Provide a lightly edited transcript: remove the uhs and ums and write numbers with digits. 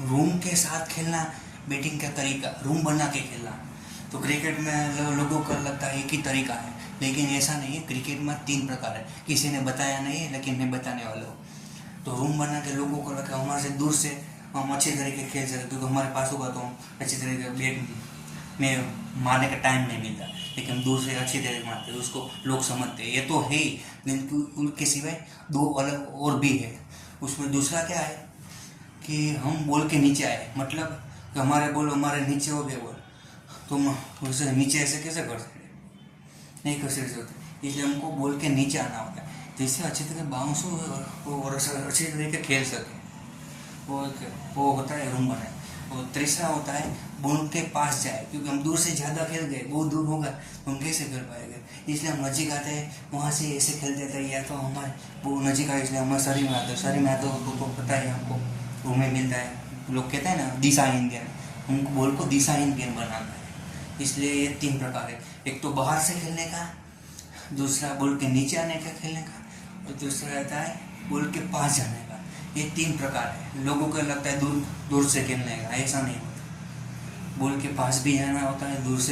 Room के साथ खेलना बैटिंग का तरीका, रूम बना के खेलना। तो क्रिकेट में लोगों को लगता है एक ही तरीका है, लेकिन ऐसा नहीं है। क्रिकेट में 3 प्रकार है, किसी ने बताया नहीं है लेकिन मैं बताने वाला हूँ। तो रूम बना के लोगों को लगता है हमारे से दूर से हम अच्छे तरीके खेल सकते, क्योंकि हमारे पास होगा तो हम अच्छी तरीके बैट में मारने का टाइम नहीं मिलता, लेकिन हम दूर से अच्छी तरीके मारते हैं, उसको लोग समझते हैं। ये तो है ही, लेकिन उनके सिवाय 2 अलग और भी है। उसमें दूसरा क्या है कि हम बॉल के नीचे आए, मतलब कि हमारे बॉल हमारे नीचे हो गए बॉल, तुम उसे नीचे ऐसे कैसे कर सकते, नहीं कर सकते। इसलिए हमको बॉल के नीचे आना होता है, जिससे अच्छी तरह बाउंस हो और अच्छी तरीके खेल सके। वो होता है रूम बनाए। और तीसरा होता है बॉल के पास जाए, क्योंकि हम दूर से ज़्यादा खेल गए, बहुत दूर होगा तो हम कैसे कर पाएंगे। इसलिए हम नजीक आते हैं, वहाँ से ऐसे खेल देते हैं, या तो हमारे वो नजीक आए इसलिए हमारे शरीर में आते हैं। शरीर में आते हो तो पता है हमको रूम में मिलता है, लोग कहते हैं ना दिशाहीन गेंद, हमको बॉल को दिशाहीन गेंद बनाना है। इसलिए ये 3 प्रकार है, एक तो बाहर से खेलने का, दूसरा बॉल के नीचे आने का खेलने का, और दूसरा रहता है बॉल के पास जाने का। ये 3 प्रकार है। लोगों को लगता है दूर दूर से खेलने का, ऐसा नहीं होता। बॉल के पास भी जाना होता है, दूर से